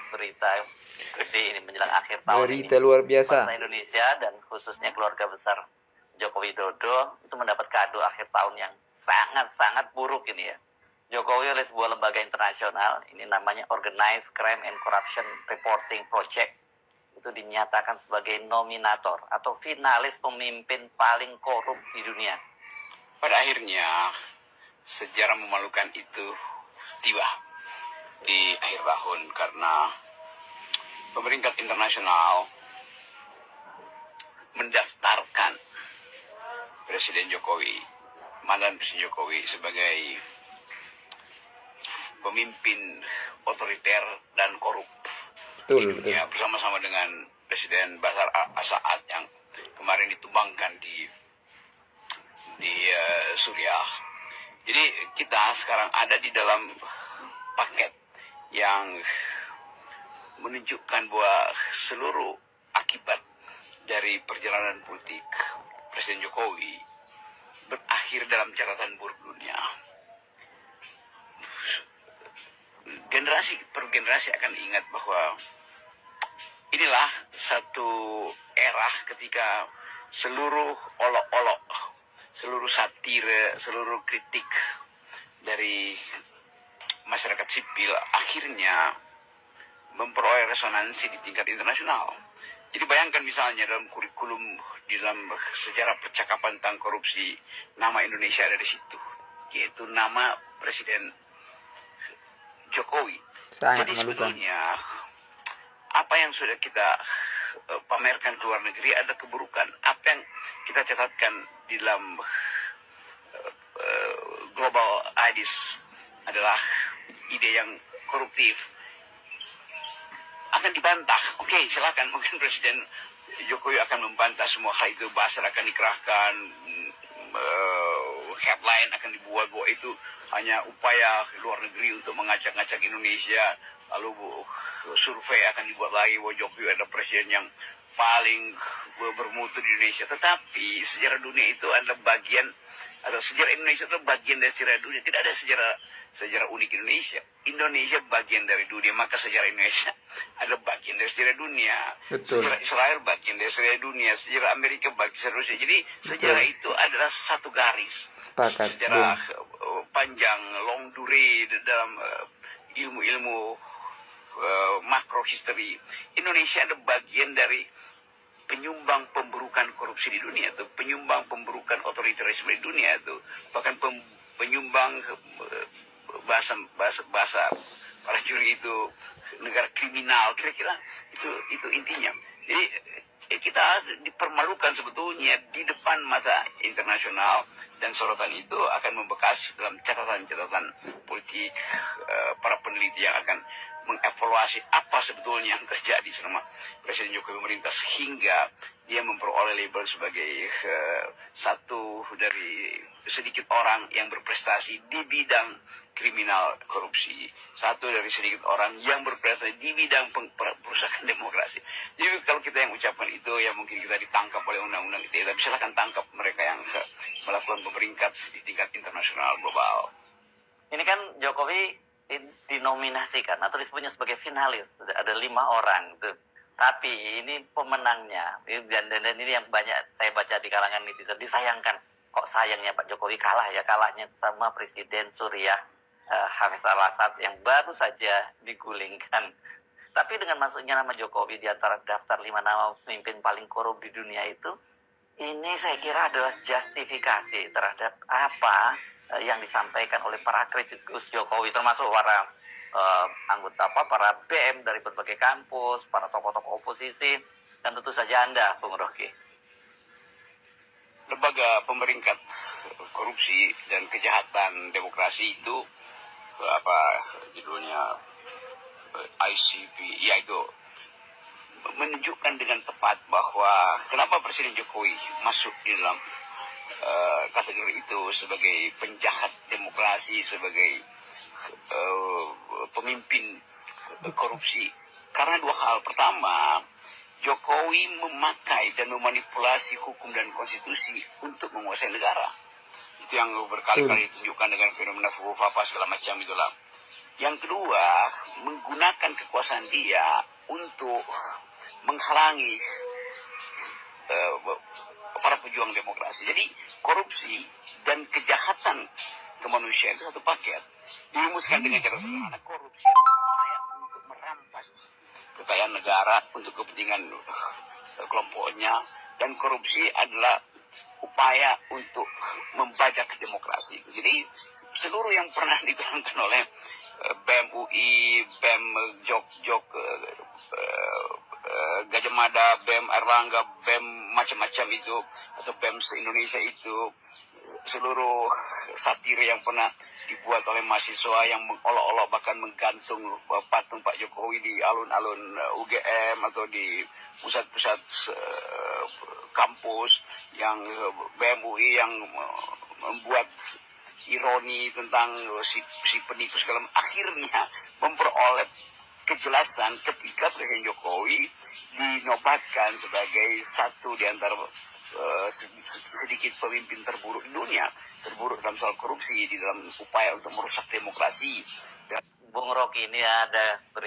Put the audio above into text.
berita gede ini menjelang akhir tahun Berita ini. luar biasa. Bangsa Indonesia dan khususnya keluarga besar Joko Widodo itu mendapat kado akhir tahun yang sangat-sangat buruk ini ya. Jokowi oleh sebuah lembaga internasional, ini namanya Organized Crime and Corruption Reporting Project, itu dinyatakan sebagai nominator atau finalis pemimpin paling korup di dunia. Pada akhirnya, sejarah memalukan itu tiba di akhir tahun karena pemerintah internasional mendaftarkan Presiden Jokowi, mantan Presiden Jokowi sebagai pemimpin otoriter dan korup Betul, di dunia, bersama-sama dengan Presiden Bashar al-Assad yang kemarin ditumbangkan di Suriah. Jadi kita sekarang ada di dalam paket yang menunjukkan bahwa seluruh akibat dari perjalanan politik Presiden Jokowi berakhir dalam catatan buruk dunia. Generasi per generasi akan ingat bahwa inilah satu era ketika seluruh olok-olok, seluruh satire, seluruh kritik dari masyarakat sipil akhirnya memperoleh resonansi di tingkat internasional. Jadi bayangkan misalnya dalam kurikulum, di dalam sejarah percakapan tentang korupsi, nama Indonesia ada di situ, yaitu nama Presiden Jokowi. Sangat jadi memalukan. sebetulnya apa yang sudah kita pamerkan ke luar negeri ada keburukan. Apa yang kita catatkan di dalam global IDIS adalah ide yang koruptif, akan dibantah. Oke, silakan, mungkin Presiden Jokowi akan membantah semua hal itu, buzzer akan dikerahkan, headline akan dibuat bahwa itu hanya upaya luar negeri untuk mengacak-ngacak Indonesia, lalu survei akan dibuat lagi bahwa Jokowi adalah presiden yang paling bermutu di Indonesia. Tetapi sejarah dunia itu adalah bagian, atau sejarah Indonesia itu bagian dari sejarah dunia. Tidak ada sejarah unik Indonesia. Indonesia bagian dari dunia, maka sejarah Indonesia adalah bagian dari sejarah dunia. Betul. Sejarah Israel bagian dari sejarah dunia, sejarah Amerika bagian dari Rusia. Jadi sejarah itu adalah satu garis. Sepakat. Sejarah panjang, long durée dalam ilmu-ilmu makro history. Indonesia adalah bagian dari penyumbang pemburukan korupsi di dunia itu, penyumbang pemburukan otoritarisme di dunia itu, bahkan penyumbang bahasa para juri itu negara kriminal, kira-kira itu intinya. Jadi kita dipermalukan sebetulnya di depan mata internasional, dan sorotan itu akan membekas dalam catatan-catatan politik para peneliti yang akan mengevaluasi apa sebetulnya yang terjadi selama Presiden Jokowi memerintah sehingga dia memperoleh label sebagai satu dari sedikit orang yang berprestasi di bidang kriminal korupsi, satu dari sedikit orang yang berprestasi di bidang perusahaan demokrasi. Jadi kalau kita yang ucapkan itu, ya mungkin kita ditangkap oleh undang-undang ITE, tapi silakan tangkap mereka yang melakukan peringkat di tingkat internasional global. Ini kan Jokowi dinominasikan atau disebutnya sebagai finalis, ada 5 orang gitu. Tapi ini pemenangnya, dan ini yang banyak saya baca di kalangan netizen, disayangkan. Kok sayangnya Pak Jokowi kalah ya, kalahnya sama Presiden Suriah Hafiz al-Assad yang baru saja digulingkan. Tapi dengan masuknya nama Jokowi di antara daftar 5 nama pemimpin paling korup di dunia itu, ini saya kira adalah justifikasi terhadap apa yang disampaikan oleh para kritikus Jokowi, termasuk para para BM dari berbagai kampus, para tokoh-tokoh oposisi, dan tentu saja Anda, Bung Rocky. Lembaga pemeringkat korupsi dan kejahatan demokrasi itu judulnya ICP, yaitu menunjukkan dengan tepat bahwa kenapa Presiden Jokowi masuk di dalam kategori itu sebagai penjahat demokrasi, sebagai pemimpin korupsi. Karena 2 hal. Pertama, Jokowi memakai dan memanipulasi hukum dan konstitusi untuk menguasai negara. Itu yang berkali-kali ditunjukkan dengan fenomena fufu-fafa segala macam itulah. Yang kedua, menggunakan kekuasaan dia untuk menghalangi eh, para pejuang demokrasi. Jadi korupsi dan kejahatan kemanusiaan itu satu paket. Dirumuskan dengan cara sederhana. Korupsi adalah upaya untuk merampas kekayaan negara untuk kepentingan kelompoknya, dan korupsi adalah upaya untuk membajak demokrasi. Jadi seluruh yang pernah diterangkan oleh BEM UI, BEM Jok Gajah Mada, BEM Erlangga, BEM macam-macam itu, atau BEM se-Indonesia itu, seluruh satir yang pernah dibuat oleh mahasiswa yang mengolok-olok bahkan menggantung patung Pak Jokowi di alun-alun UGM atau di pusat-pusat kampus, yang BMUI yang membuat ironi tentang si penipu segala, akhirnya memperoleh kejelasan ketika Presiden Jokowi dinobatkan sebagai satu di antara sedikit pemimpin terburuk di dunia, terburuk dalam soal korupsi, di dalam upaya untuk merusak demokrasi. Bung Rocky, ini ada berita